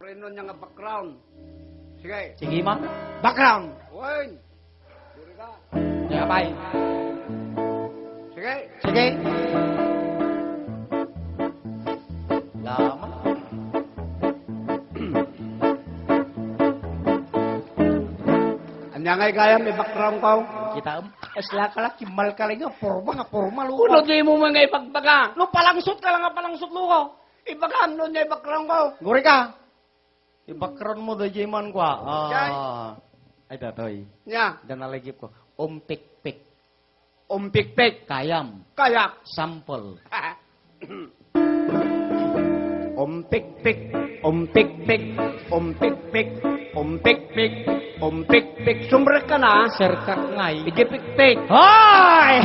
Preno niya nga background. Sige. Sige, ma. Background. Uy. Diri ka. Sige, bay. Sige. Sige. Lama. Anya ngay kaya may background ko. Kita asla ka lang, kimal ka lang nga, forma luko. Kuno di mo mga ipagbaga. No, palangsot ka lang nga, palangsot luko. Ibaga ano niya background ko. Guri ka. I-background mo do Jayman ko. Jay. Ay, datoy. Nya. Dan nalagip ko. Pik-pik. Umpik-pik. Kayam. Kayak. Sample. Umpik-pik. Umpik-pik. Umpik-pik. Umpik-pik. Umpik-pik. Sumbrek ka na. Serkat ngay. Igipik-pik. Hoy!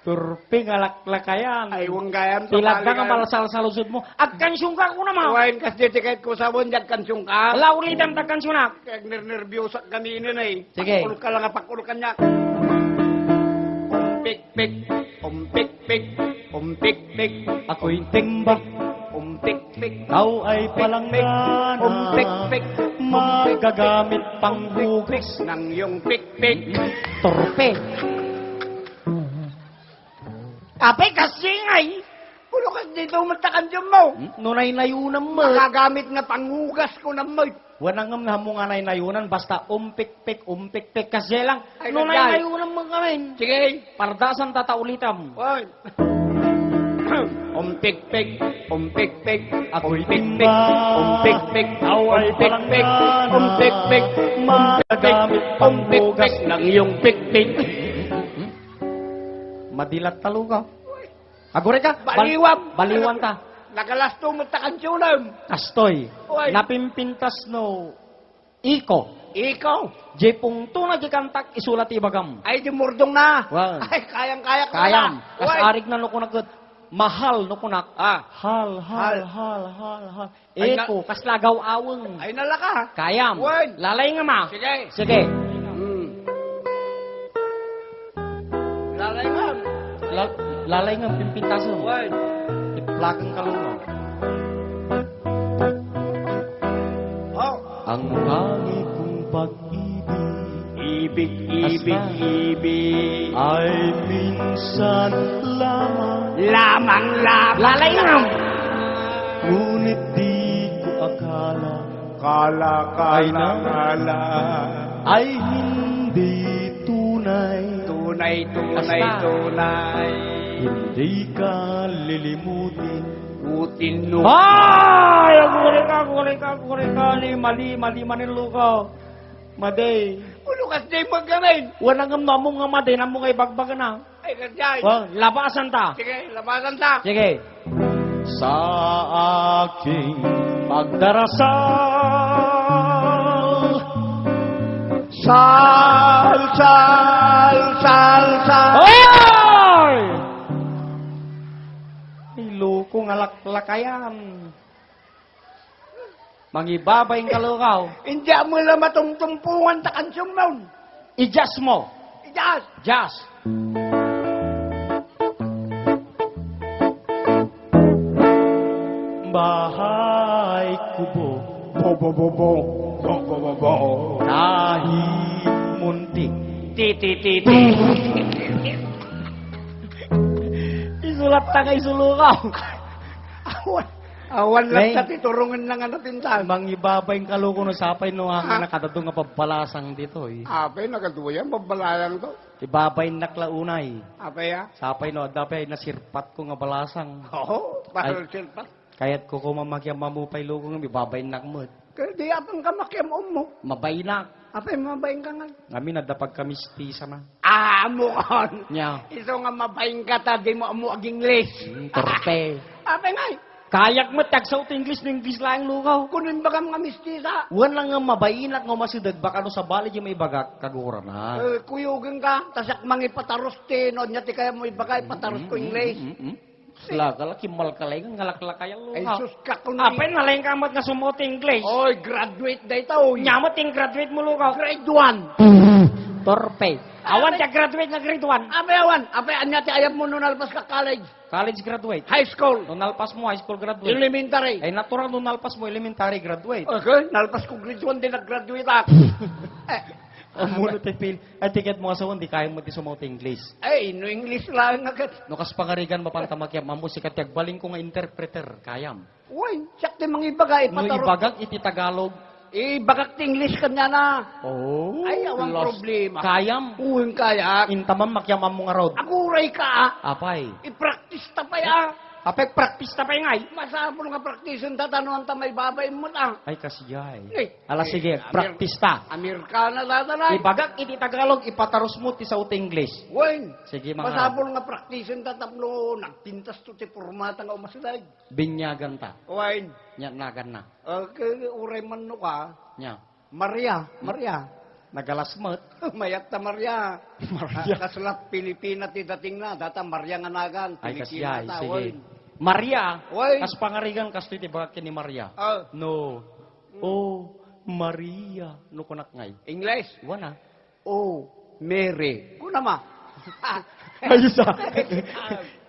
Turpi ngalaklakayan. Ay, huwag gayam. Tilad na nga malasal sa lusod mo. Agkan sungka ko na mo. Huwain kas ditikait ko sabon, jag kansyung ka. Wala ulitan tagkan sunak. Kaya nervyos at kanina na eh. Sige. Pakulok ka lang, pakulok ka niya. Umpik-pik. Umpik-pik. Umpik-pik. Ako'y timbak. Umpik-pik. Ikaw ay palanggana. Umpik-pik. Magagamit pang hugas. Nang yung pik-pik. Torpe. Ape kasi ngay. Pulo ka dito umatakan dyan mo. Nunay nayunan mo. Makagamit nga panghugas ko ng mo. Wanang ngam na mo nga nayunan. Basta umpik-pik kasi lang. Ay, Nunay nanday. nayunan mo kami. Sige. Pardasan tataulitam. Hoy. Umpik-pik. Umpik-pik. Ako'y Umpik-pik. timba. Umpik-pik. Ikaw ay Umpik-pik. palanggana. Umpik-pik. Magagamit pang Umpik-pik. hugas. Nang iyong pik-pik. Madilat talo ka. Agore ka. Baliwam. Baliwan ta. Nakalasto mo takan tiyulam. Kastoy. Oy. Napimpintas no. Iko. Ikaw. Jepong to na jikantak isulat ibagam. Ay, di murdong na. Wow. Ay, kayang-kaya ka Kayam. na. Kas Uy. arig na nukunak. Mahal nukunak. Ah. Hal. Ay, Eko. Kas lagaw aweng. Ay, nalaka. Kayam. Uy. Lalay nga ma. Sige. Sige. Lalay nga. Lalay nga pimpintaso. Uy. Iplagang kalungo. Oh. Ang tangi kong pag-ibig Ibig, Asma. ibig. ay minsan lamang. Lamang. Lalay nga. Ngunit di ko akala Kala, Ay, na. kala. ay hindi tunay. Tunay, Basta. tunay. Hindi ka lilimutin. Putin no. Ay! Guri ka. Mali manilukaw. Maday. Ulo kas di magamin. Wala nga mamong nga maday na mo kay bagbaga na. Ay, kasjay. Well, labasan ta. Sige, labasan ta. Sige. Sa aking pagdarasal. Sal. Hoy! Iloko nga laklakayan. Mangibabay ang kalukaw. Hindi mo lang matungtumpungan ta kansyon mo. I-jazz mo. Ijas. Jazz. Bahay kubo. Bo. Kahit muntik. Ti. Isulat ta kay sulukaw. Awan lang Nay. sa titurungan lang ang natintan. Mangibabay ang kaluko no sapay no ang nakadadong nga pagpalasang dito. Apay, nagatuwa yan. Babalayang to. Ibabay naklaunay. Apay, ha? Sapay no, dapay nasirpat ko nga balasang. Oo, para Ay. silpa. Kayat ko kumamakyam mamupay luko nga ibabay nakmod. Kaya di apang ka makiam mo. Mabaynak. Apay, mabayin ka nga. Ngamin nadapag kami stisa na. Mukon. Nya. Iso nga mabayin ka ta, di mo amo ag English. Torpe. Apay nga, Kayak mo tagsaw to English lang lukaw. kunin ba nga mistisa? Wan lang nga mabayinak nga masidag baka no sa bali yung may baga kagura na. Kuyugin ka, tasak mangi pataros no, nyati kaya mo ibagay pataros ko English. Sila kala kimal kalay nga ngalak-lakayang Ay, lukaw. sus ka kung Apay nalayang kamot nga sumot English. Oy, graduate day tao. Nyamot yung graduate mo lukaw. Grade 1. Torpe. Awan siya graduate na grade 1. Ape awan, ape anya ti ayam mo nung nalpas ka college, College graduate. high school, Nung nalpas mo, high school graduate. elementary. Ay natural nung nalpas mo, elementary graduate. Okay, nalpas ko grade 1 din nag-graduate ako. O muna ti pil. Ay tiket mo asawan, di kaya mo ti sumot English. No English lang agad. No kas pangarigan mapantamakyam, mambo si katiyag baling ko nga interpreter, kayam. Uy, siyak ti mga ibaga, No ipataro. ibagag iti Tagalog. Ibagak ti English kanya na. Oh, Ay, awang lost. problema. Kayam. Uwing kaya. Intamam makyam among arod. Aguray ka. Apay. I-practice ta pa ya. Apay practice na pa yung ay. Masabo nga practice yung tatanuan ta may babay mo ta. Ay kasiyay. Eh, Ala sige, Amir- practice ta. Amerikana tatanay. Ibagag iti Tagalog, ipataros mo ti sa English. Uy, Sige mga masabo nga practice yung tataplo. Nagpintas to ti formata nga umasidag. binyagan ta. Uy, Nya nagan na. okay, uray man no ka. Nya. Maria. Nagalasmet. Mayat ta Maria. Maria. Kasalat Pilipina ti dating na. Data Maria nga nagan. Ay Pilipina kasiyay, ta. sige. Uy. Maria. Uy. Kas pangarigan kas ti bagak ni Maria. No. Oh, Maria. No kunak ngay. English. Wana. Oh, Mary. Kuna ma. Ayos ah.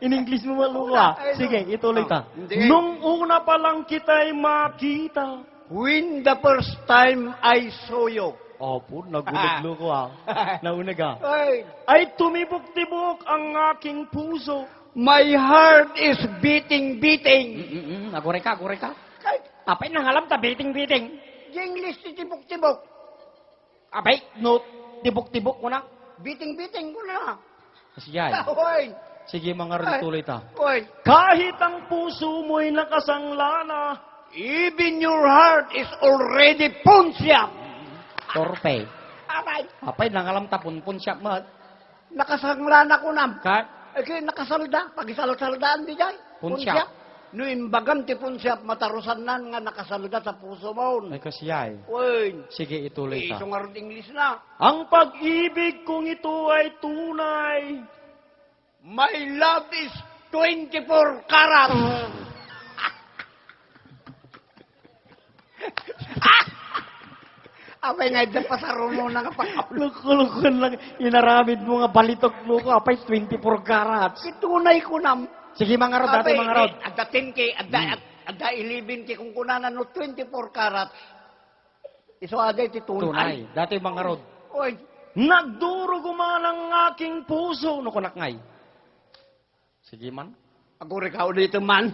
In English mo maluwa. Ay, no. Sige, ituloy ta. Hindi. Nung una pa lang kita'y makita. When the first time I saw you. Opo, nagulog ko ah. Naunag ah. Ay, Ay tumibok-tibok ang aking puso. my heart is beating. Agore ka. Kay, Apay nang alam ta, biting-biting. English ti tibok-tibok. Apay, no, tibok-tibok ko na. Beating ko na. Kasiyay. Uy, Sige mga rin tuloy ta. uy. Kahit ang puso mo'y nakasanglana. Even your heart is already punsyap. Torpe. Aray, Apay nang alam ta, punpun siya mo. nakasanglan ako na. Ka, Okay, nakasalda. Pagisal-saldaan di jay. Punsyap. No imbagam ti punsyap, matarusan nan nga nakasalda sa puso mo. ay kasiyay. Uy, Sige, ituloy ta. isong arod English na. Ang pag-ibig kong ito ay tunay. My love is 24 karat. Apay nga ito pasaro mo na kapag Lukulukan lang, inaramid mo nga balitok mo ko, apay 24 carats. itunay ko nam. Sige mga rod, dati mga rod. Adda 10K, adda 11K, kung kunanan no 24 karat. Iso aday ti tunay. Tunay, dati mga rod. Uy, Nagdurog man ang aking puso. No kunakngay. Sige man. ako rikaw dito man.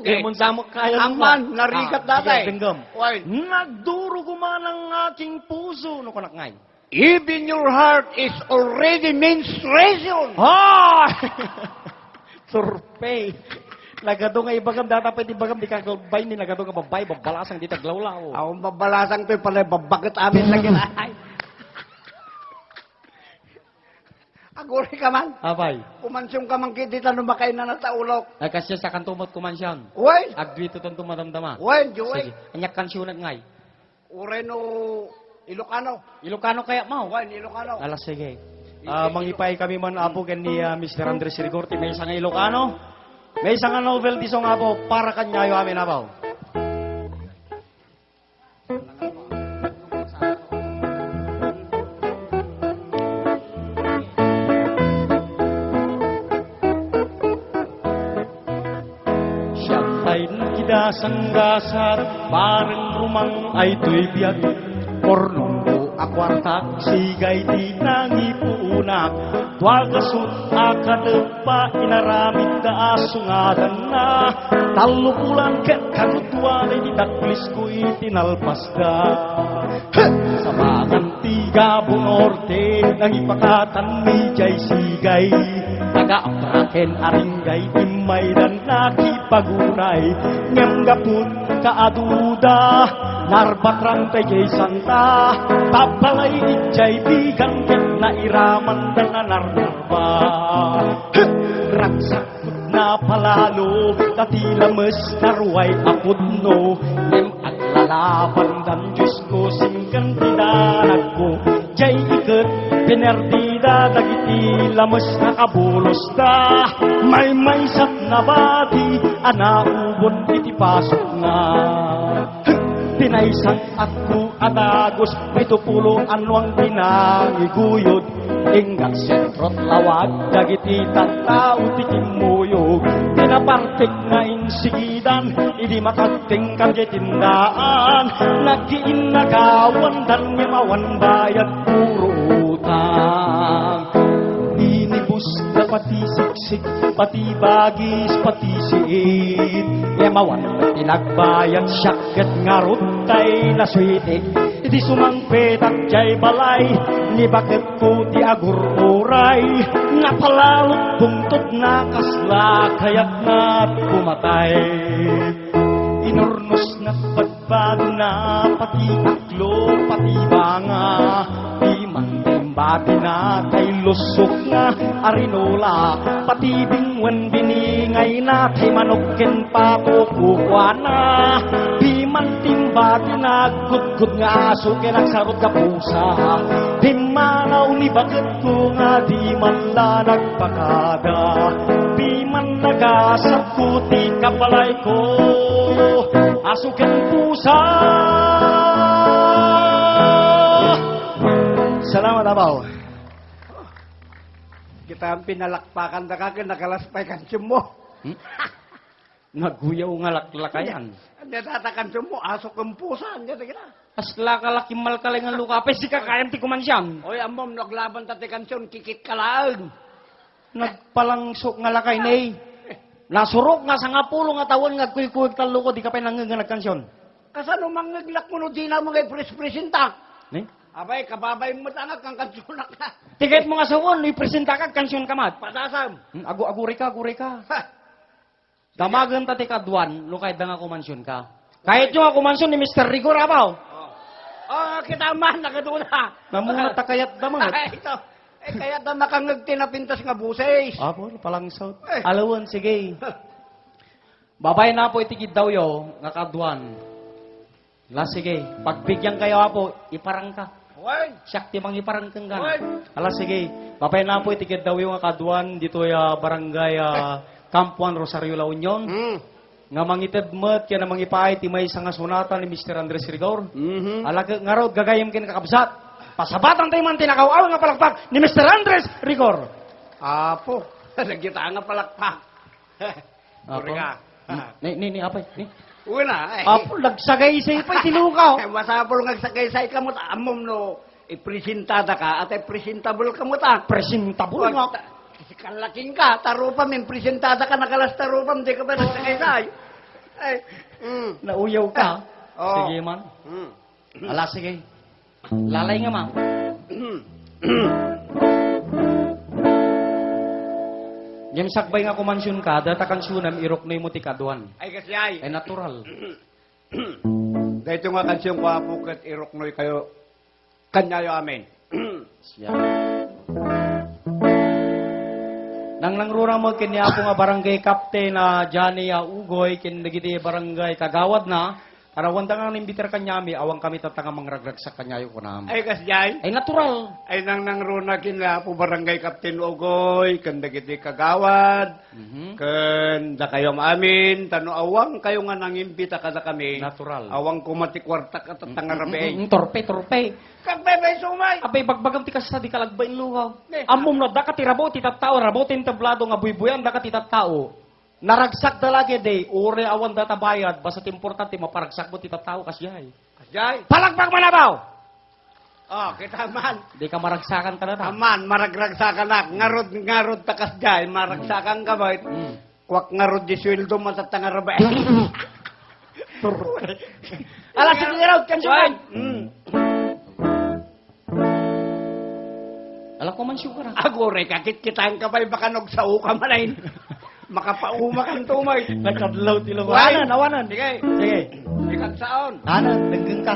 Kaya mo sa mo kaya Aman, narikat datay. Sige, tinggam. Uy, Nagdurog man ang aking puso. No kunakngay. even your heart is already menstruation. Ah! Surpay. Lagado nga ibagam data pwede ibagam di kagabay ni lagado nga babay babalasang di taglawlaw. Ako babalasang to pala babagat amin lagi na. Ako rin ka man. Abay. Kumansyong ka man kiti tanong makay na nataulok. Ay kasya sa kantumot kumansyan. Uy, Agdito tong tumadamdama. uy, Joey. Sige. Anyak kansyonan ngay. Ure no Ilocano. Ilocano kaya mo? Uy, Ilocano. Alas sige. Mangipay kami man apo ken ni Mr. Andres Rigorti may isang Ilocano. May isang novel di song apo para kanyayo amin apaw. Siya ay nakidasang gasat, parang rumang ay tuy biyag. Pornong akwartak, sigay di nangipuunak. Tuagasot akadepa, inaramid da asungadan na. Talukulan ket kanutuan ay didaklis ko itinalpas da. Sa bagan tiga bunorte, nang ipakatan ni jay sigay. Taga-apraken aringgay, imay dan nakipagunay. Ngem gapun kaaduda, narbatrang tayay santa. Tapalay ijay bigang ket na iraman dan nanarnarba. Ragsakot na palalo, tatila mes narway apudno. Ngem aglalaban dan Diyos ko, singkan tinanag ko. Jay iket, pinerdida, dagiti lamas na kabulos da. May maysap na bati, anaubon iti pasok nga. Tinaysan ako adagos, 70 anwang pinangiguyod. Ingat sentrot lawag, dagiti tao tikimuyog. Pinapartik na insigidan, idi makating kanya tindaan. Nagkiin nagawan, dan ngimawan bayad puro utang. Inibus na pati siksik, pati bagis, pati siit. Yamawan tinagbayad syaket ngarot tay naswitik. Iti sumangpet at jay balay, ni bakit ko ti agur oray. Napalalot bungtot na kasla, kaya't na't pumatay. Inurnos na badbado na, pati aklo, pati banga. Di man timbati na, kay lusok na arinola. Pati bingwen biningay na, kay manukin pa kukukwa na. Di man timbati na, gudgud nga aso, kinagsarot ka pusa. Di manaw ni bakit ko nga, di man la nagpakada. Di man nagasakuti kabalay ko, asukin pusa. Salamat, Abaw. Kita ang pinalakpakan na kakin, nakalaspay kansyon mo. Naguyaw nga laklakayan. Ang natatakan mo, aso kang pusa. Ang ganda. Asla ka laki malkalay nga lukapay, si kakayam ti kumansyan. Oy, amom, naglaban tati kansyon, kikit ka lang. Nagpalangsok nga lakay nay. Nasurok nga sa nga pulo nga tawon nga kuy-kuy talo ko, di ka pa nanganganag kansyon. Kasano mangiglak mo no, di na mga pres-presinta. Eh? Abay, kababay mo tangag kang kansyonak na. Tiket mo nga sa won, ipresenta ka kansyon kamat. Patasam. Aguri ka. Damagan tati ka duwan, lukay da nga kumansyon ka. Kahit yung nga kumansyon ni Mr. Rigor, abaw. Oh, kita man, nakaduna. Namuna ta kayat damangat. Ito. Kaya da nakangagti na pintas nga buses. Apo, palangsot. Alawan, sige. Babay na po itigid daw yo, nga kaduan. La, sige. Pagbigyan kayo apo, iparang ka. Wait. Syakti mang iparang kang gan. Wait. Ala, sige. Babay na po itigid daw yo, nga kaduan, dito barangay Campuan Rosario La Union. Nga mangitid met, kaya na mangipaay, timay sa nga sunata ni Mr. Andres Rigor. Ala, nga raw, gagayam kin kakabsat. Pasabatan tayo man tinakaw nga palakpak ni Mr. Andres Rigor. Apo. Nagkita nga palakpak. Apo? Ka. Ni, apay. Ni. Uwi na. Apo, nagsagay-say pa, tinukaw. Masapol nga sakay-say ka mo ta. Amom no, ipresentada ka at presentable ka mo ta. Presentable nga. Kalaking ka, tarupam, presentada ka, nakalas tarupam, di ka ba nagsakay-say? Ay. Nauyaw ka. Oo. Sige man. Ala, sige. Lalay nga, ma. Yung sakbay nga kumansyon ka, data kansyonam, irok na yung mutikaduan. Ay kasi ay. Ay natural. Dahito nga kansyon ko apo kat iroknoy kayo kanyayo amin. Siya. Nang nangrurang mo kanya po nga barangay captain na Johnny Ugoy, kinagiti barangay Kagawad na, karawanda nga nimbitar kanyami, awang kami tatanga mangragrag sa kanyayo ko namin. Ay kasi ay. Ay natural. Ay nang nangruna kina po barangay Captain Ugoy, kandagiti kagawad, kanda kayo amin, tano awang kayo nga nangimbita kada kami. Natural. Awang kumatikwarta ka tatangarabe. Torpe. Kagbebay sumay. Abay, bagbagam ti kasa di kalagbain luhaw. Amom na, daka ti rabo ti tattao, rabo ti tablado nga buybuyan, daka ti tattao. Naragsak dalagi day, ure awan data bayad, basta importante maparagsak mo ti tattao kasyay. Kasyay. Palagpag manabaw! Oh, kita man. Di ka maragsakan ka na ta. Aman, maragragsakan na. Ngarod takas dyan, maragsakan ka ba? Kwak ngarod di sweldo matatangarabe. Ala, sige ngarod, kansyuman! Ala ko man syukur ha. Agore, kakit kitaan ka ba, baka nagsaw ka malain. Makapaumak ang tumay. Nagkadlaw ti lugo. Why? Awanan. Sige. Sige. Ikat saon. Anan, langgeng ka.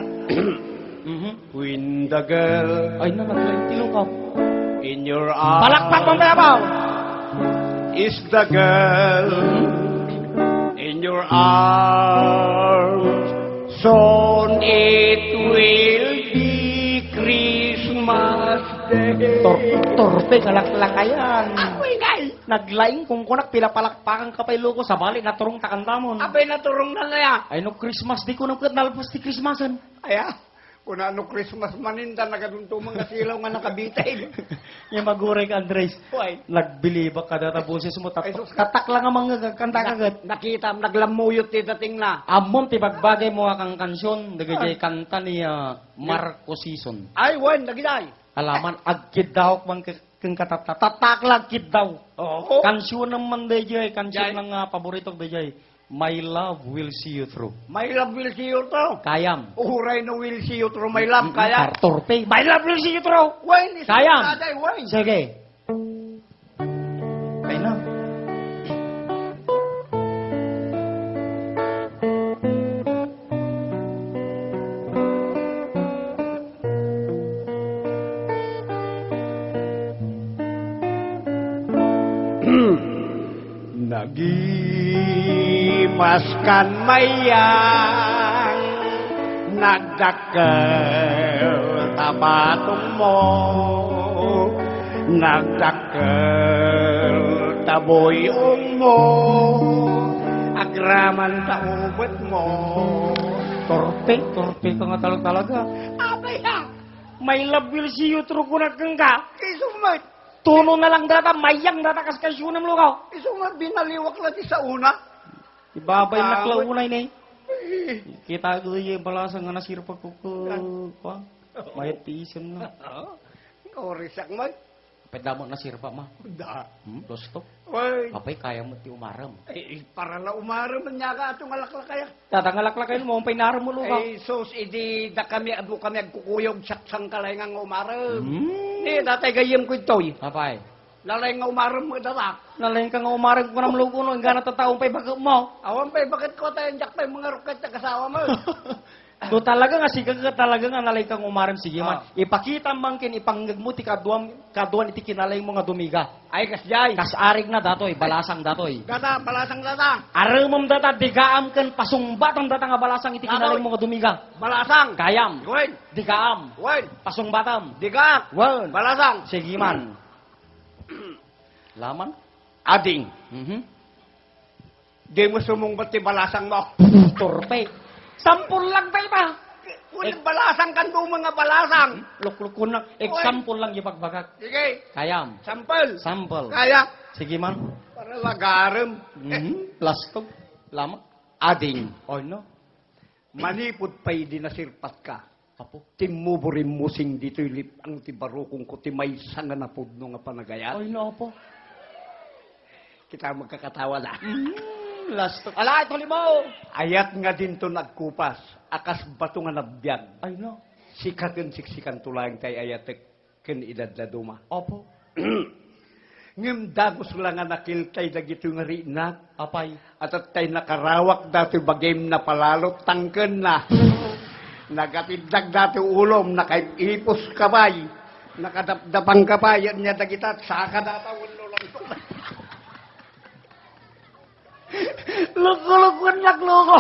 When the girl Ay na, naglain ti lugo. in your arms Palakpak mong bayabaw! is the girl in your arms. Soon it will be Christmas Day. Torpe, kalaklakayan. Ako'y gay. Naglaing kung kunak pilapalakpakan ka pa iluko sa bali, naturong takantamon. Abay naturong na naya. Ay no, Christmas, di ko nang nalpas ti Christmasan. Aya. Kung ano Christmas maninda, nagaduntumang nga silaw nga nakabitay. Yung magurek, Andres. Why? Nagbilibak ka data boses mo. Ay, sus- Tatak lang ang mga kanta kagad. Nakita, naglamuyot ti dating na. Amon, tibagbagay mo kang kansyon. Nagajay kanta ni Marco Season. Ay, wen, nagiday. Alaman, agkid daw kung kang katata. Tatak lang kid daw. Oo. Kansyon naman dayjay. Kansyon Jay. ng paborito dayjay. My love will see you through. My love will see you through. Kayam. Uhuray no will see you through my love, kaya. Torpe. My love will see you through. Wen, is Kayam. Daday, wen. Sige. Kaya na. Nagimaskan mayang nagdakkel tabatong mo, nagdakkel taboyong mo, agraman sa ubot mo. Torpe ka nga talaga. Abay ha, My love will see you through kunat kang ka. isumat, Tuno na lang data, mayang data kas kasyunam lukaw. isumat binaliwak lang di sa una. Ibabay na klaunay na Kita ko yung balasang nga nasirpa ko pa. Mayat tiisan na. Orisak mo. Pwede mo nasirpa ma. Da. Lostop. Oy. Apay kaya mo ti umaram. Para na umaram niya ka itong alakla kaya. Tatangalak-lakay mo, umpay naram mo lukaw. Sus, idi da kami adu kami agkukuyog saksang kalay nga umaram. Hmm. Datay gayem ko itoy. Apay. Lalay nga umaram mo datak. Nalain ka nga umaram ko ng lugo no, nga natataong pay bago mo. Awan pa'y bakit ko tayo jak pa'y mga roket na kasawa mo. Do talaga nga siga ka talaga nga nalay kang umaram sige man. Ah. Ipakita mangkin ipanggag mo ti kaduan iti kinalay mo nga dumiga. Ay kasjay. Kasarig na datoy, balasang datoy. Data, balasang data. Aramom data digaam ken pasungbatang data nga balasang iti kinalay mo nga dumiga. Balasang. Kayam, Wen. digaam, Wen. pasungbatam. Diga. Wen, Balasang. sige man. Laman? Ading. Mhm. Di mo sumungbat ti balasang mo. Torpe. Sampul lang tayo pa. Kunin balasang kan mga balasang. Luklukon lang. Example lang ipagbagak. Sige. Kayam. Sampel. Sample. Kaya. Sige man. Para lagarem. Plastog. Lama. Ading. Oy no. Manipod pa'y dinasirpat ka. Apo. Timuburin musing dito'y lipang ti barukong ko ti may sanga na pudno nga panagayat. Oy no po. Kita magkakatawa na. Plastog. Ala, ito mo. Ayat nga din to nagkupas. Akas bato nga nabiyag. Ay no. Sikaten siksikan tulang tay ayatek ken idad na duma. Opo. Ngem dagos lang nga nakiltay dagito nga rinak. Apay. At tay nakarawak dati bagim na palalot tangken na. Nagatidag dati ulom nakaipos kabay. Nakadapdapang kabayan niya dagitat saka data ulo lang. Luko-lukon nagloko.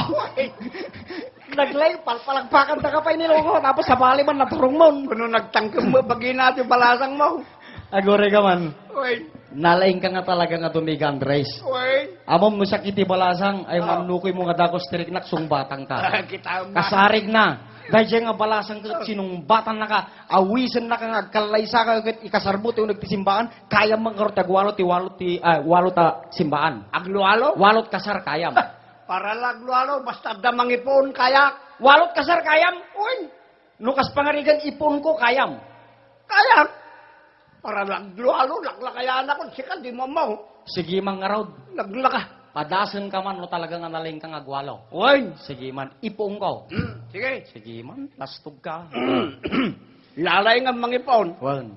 Naglay, palpalagpakan ta ka pa iniloko. Tapos sa bali man naturong mon. Kuno nagtangkem mo bagi natin balasang mo. Agore ka man. Oy, Nalaing ka nga talaga nga dumiga, Andres. oy. Amom mo sakiti balasang, ay manukoy mo nga dagos tirik nak sungbatang ka. Kita Kasarig na. Dahil nga balasang ka, sinumbatan na ka, awisan na ka nga, kalaysa ka, ikasarbot yung nagtisimbaan, kaya mga tagwalo ti walo ta simbaan. aglualo. Walot kasar kayam. Para laglualo basta damang ipon kaya. Walot kasar kayam. Oy, Nukas pangarigan ipon ko kayam. kaya. Para laglualo laglakayan ako sikan di mo mo. Sige man nga raw, Naglaka. padasan ka man, no talaga nga naling kang agwalo. Oy. Sige man, ipon ko. Sige. Sige man, lastog ka. Lalay nga mangipon. Well,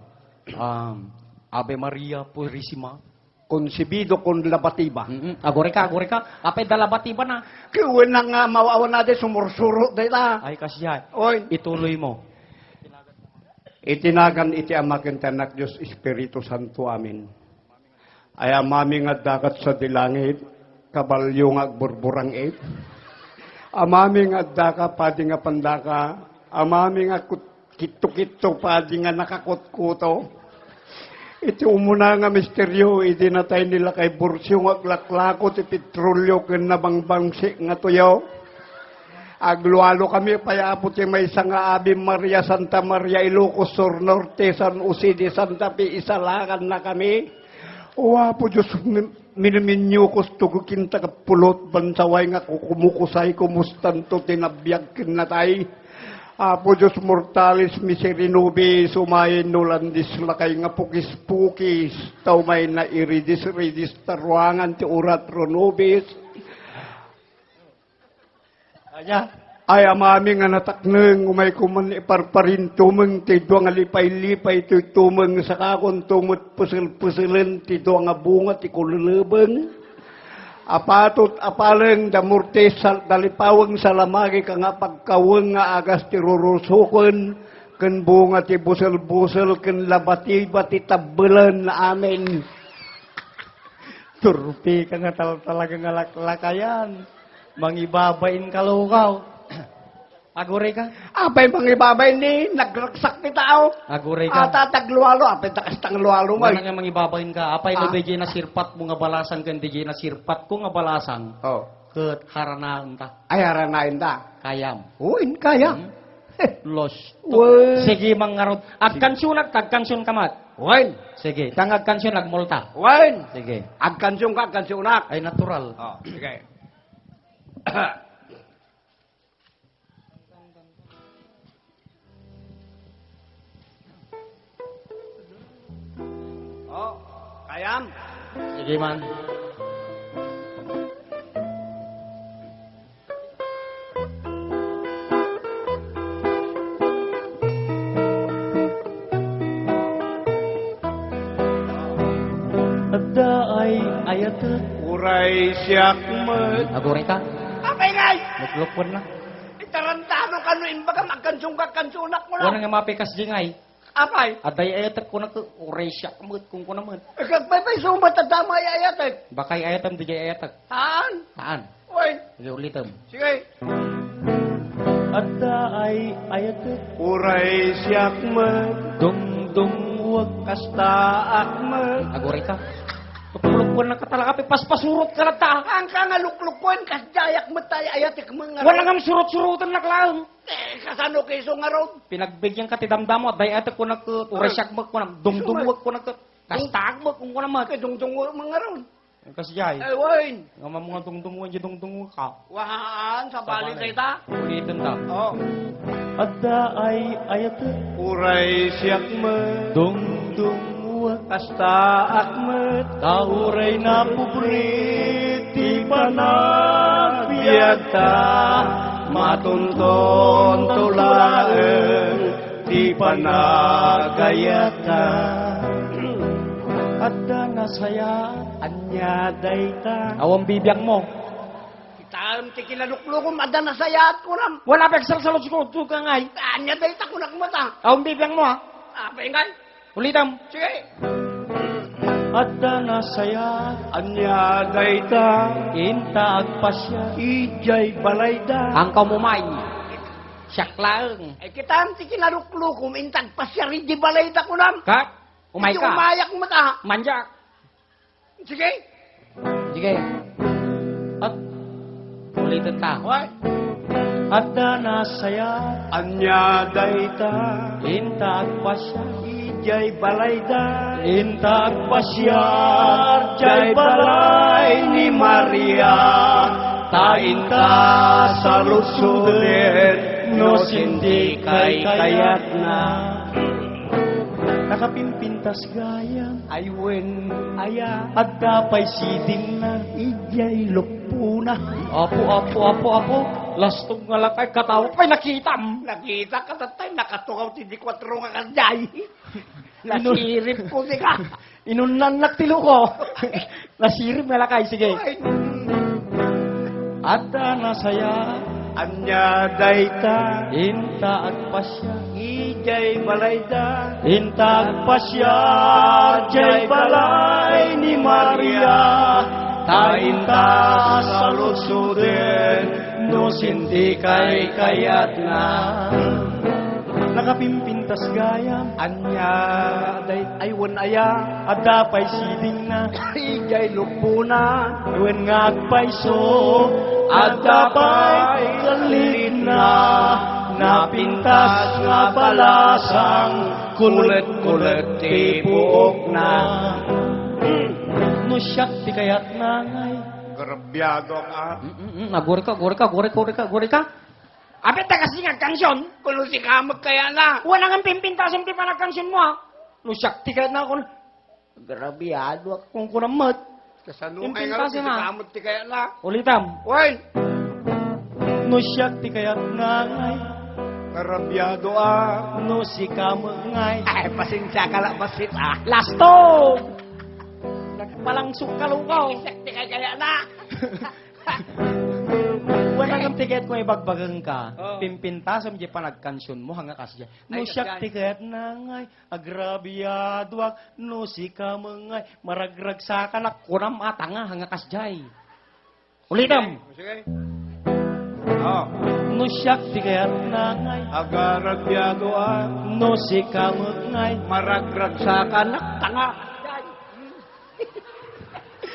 Ave Maria Purisima. Konsibido kon labatiba. Agore ka. Apay dalabati ba na? Kiwen na nga mawawan natin sumursuro dita. Ay kasya. Oy. Ituloy mo. Itinagan iti amaken tanak Diyos Espiritu Santo amin. Ay amami nga dakat sa dilangit, kabalyo nga agburburang it. Amami nga daka padi nga pandaka, amami nga kito-kito padi nga nakakutkuto. Iti umuna nga misteryo, iti natay nila kay Bursyo nga aklaklako ti petrolyo ken nabangbangsi nga tuyaw. Aglualo kami, payapot yung may nga Ave Maria, Santa Maria, Ilocos Sur Norte, San Jose de Santa Fe, isalangan na kami. Wapo Diyos, miniminyukos tugukin takapulot, bansaway nga kukumukusay, kumustanto, tinabiyag kinatay. Apo Diyos mortalis, miserinubi, sumayin nulandis, lakay nga pukis-pukis, taumay na iridis-ridis, taruangan, ti urat ronubis. Anya? Ay amami nga natakneng, umay kuman iparparin tumeng, ti doa nga lipay-lipay, ti tumeng sa kakon, tumot pusil-pusilen, ti doa nga bunga, ti kululubeng. Apatot apaleng damurte dalipaweng salamagi ka nga pagkaweng nga agas ti rurusukon, ken bunga ti busel-busel, ken labati-bati tabelan na amin. Turpi ka nga talaga nga lakayan. Mangibabain ka lukaw. Agure ka? Apay mangibabay ni, nagragsak ni tao. Agure ka? Atataglualo, apay takastang lualo mo. Wala nga mangibabain ka. Apay na beje na sirpat mo nga balasan kan DJ na sirpat ko nga balasan. Oh. Ket haranaan ta. Ay haranain ta. Kayam. Uin kaya. Los. Uy. Sige mangarot. Agkansyon agkansyon kamat. Uin. Sige. Tang agkansyon agmulta. Uin. Sige. Agkansyon ka, agkansyonak. Ay natural. Oh, sige. Oh, kayam. Sige man. Ada ay ayat Uray siyak met. agure ka? Apay ngay! Luklukwan na. Itarantano ka no, imbaga magkansyong ka, kansyonak mo Wala na. nga mapikas jingay. Apay? Aday ayat ko na ko uresya kamut kung ko naman. Kagpapay sumat at dama ayat eh. Bakay ayatam di ayat. Haan? Taan. Uy, Sige ulitam. sige. Ada ay ayat Uray siyak met. dong wag Kasta akmet. agure ka. Luklukwan na katalakapi paspasurot ka na ta. Ang ka nga luklukon, kasdayak matay ayat ik mga Wala nga surot-surotan na klaang. kasano kayso nga ron. Pinagbigyan ka ti damdamo at dayat ko na ko uresyak mo ko na dumdumwag ko na ko. Kastag mo kung ko naman. Kadungdung mga ron. Kasjay. Ay, wain. Nga mga dungdungwan di dungdungwa ka. Wahaan, sa bali kita. Ulitin ta. Oh. Ada ay ayat Uray siyak met. dungdungwag Kasta akmet. kauray na pubrit di panagbiag ta matunton tulaeng di panagayata. Ada na saya Anya dayta. awang bibiyang mo. Kita ti kilaluklukom ada na sayat ko nam. Wala pa salsalot ko ka ngay. Anya dayta ko nakmata. Awang bibiyang mo ha. Apay ngay. Ulitam. Sige. Ada na saya Anya dayta. inta agpasya. Ijay balayda. Ang kamumay. Siyak laeng. Ay kita ti kilaluklukom intag pasyari di balayda ko nam. Ka? Umay Di ka. umayak mata. Manjak. Sige. Sige. At ulitin ta. Hoy. Ada na saya Anya dayta. inta agpasya. Ijay balayda. Inta agpasyar Jay balay ni Maria, tainta sa lusuden, no sindi kay kayat na. Nakapimpintas gayam Ay wen, aya, at dapay sidin na. ijay lupuna. Apo. Lastog nga lakay katawa pa'y nakitam. Nakita ka tatay, nakatukaw ti di 4 nga kanday. Nasirip ko di ka. Inunan naktilo ko. Nasirip nga lakay, sige. Ay, Ada na saya Anya dayta, inta agpasya. ijay balayda. Inta agpasya jay balay ni Maria. Tainta sa lusuden, no sindi kay kayat na. Nakapimpintas tas gayam, Anya, day, aywan aya. adapay siding na, Ijay lupuna. wen ngagpay so, adapay kalit na, napintas nga balasang, kulit-kulit tipuok na. No siyak ti kayat nangay. Grabyado ka. Agore ka. Apit ta kasi nga kansyon. Kulo si kamag kaya na. Wala nga pimpintasin ti panagkansyon mo ha. No siyak ti kayat na ako. Grabyado ako kung kunamat. Kasanukay Impintasin nga rin, si na. kamag ti kaya na. Ulitam. Uy! No siyak ti kayat nangay. Grabyado ah. No si kamangay. Ay, pasensya ka lang, basit ah. Lasto! Nagpalang sukalukaw. Ti kaya na. Wala kang tiket kung ibagbagang ka. Oh. Pimpintasam di panagkansyon mo hanga kasya. No Ay, siyak kasyan. tiket nangay. Agrabyado ak. No si kamangay. Maragrag sa kanak. Kunam atanga hanga kasyay. Ulitam. Sige. Oh. No siyak tiket nangay. Agarabyado ah. No si kamangay. Maragrag sa kanak, tanga.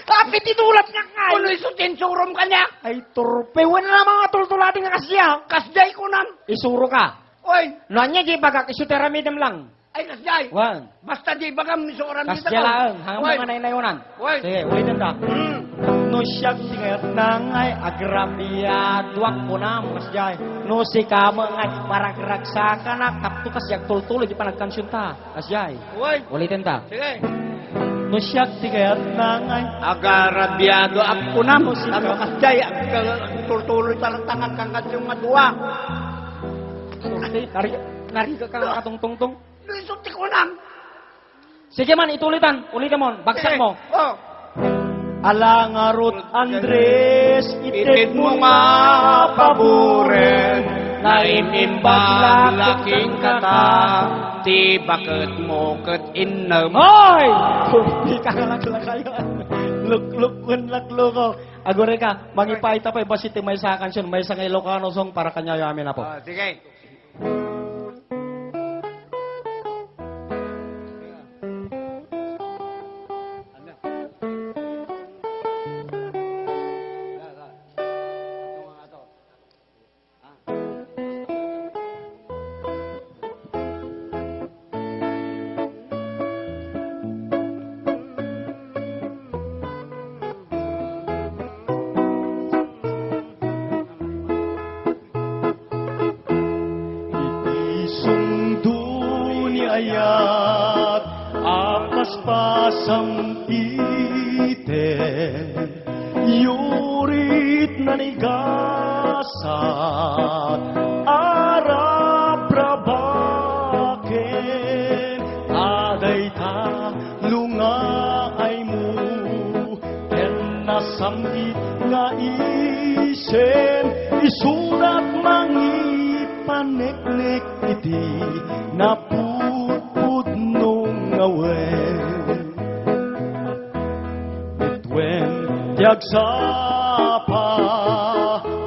Kapit itulat nga ngay. Kulo isutin surom ka niya. Ay turpe. Wala na mga tultulating nga kasya. Kasday ko nam. Isuro ka. Uy! Nanya di bagak isuteramidam lang. Ay, kasday. Wan. Basta di bagam suram dito. Kasya lang. Hanggang Uy! mga nainayunan. Uy! Sige, ulitin ta. Hmm. No siyak tingat nangay agrabyado ko na kasjay. No si kamangay maragragsa ka na kapto kasyak tultuloy di panagkansyon ta. Kasjay. Uy! Ulitin ta. Sige. No siyak tingat nangay Agarabyado ako nam. No, si Ano kasday, tuloy talang tangag kang kasyong madua. Nariga ka nga katungtungtung. Isutin ko nam. Sige man, itulitan. Ulitin mo. Bagsak mo. Oh. Alangarot Andres, Itit mo nga paboren, na inimbag laking kata, ti bakit mo kat inam. Hoy! Hindi ka kayo. Luk-lukun laklo ko. Agore ka, mangipaita pa iba si Timay sa kansyon, may isang Ilocano song para kanya yamin na po. Oh, sige. Isundo ni ayat, apas pasang iten, yurit na nigasat, arap rabaken, aday ta lunga ay mo, ken nasamit nga isen, isurat mangipaneknek iti napupud nung ngawen. Itwen tiagsapa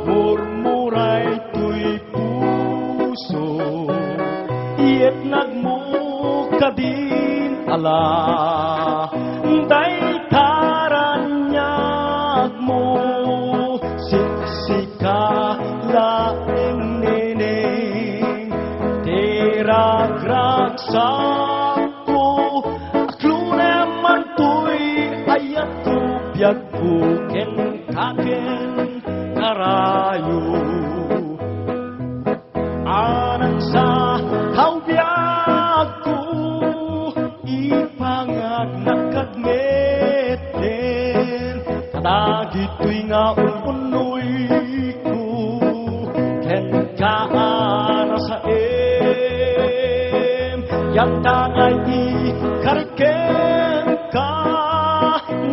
murmuray tuy puso, iyet nagmukadin ala day taranyag mo siksika laeng neneng tiragragsak ko aklune man tuy ayat ko biag ko ken kaken karayo anang sa tawbiag ko ipangag nakagmeten kadagitoy nga ununoy ko ken kaana sa yagda ngay ikariken ka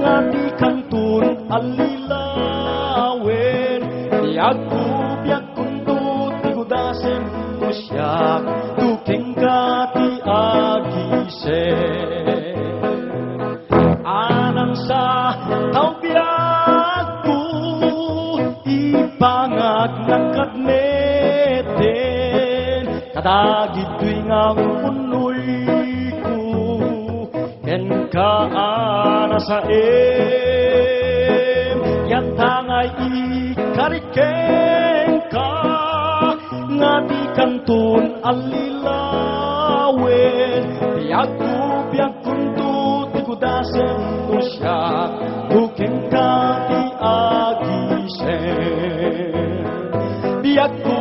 nga di kantun alilawen yagubyak kundot tigudasen mo siya tuking ka ti agisen anang sa tawbiag ko ipangag nakadmeten kadagitoy ngang unoy ko ken kaana sa yan tangay ikariken ka nga di kantun alilawen biag kuntut di kudasen mo siya bukeng ka di agisen biag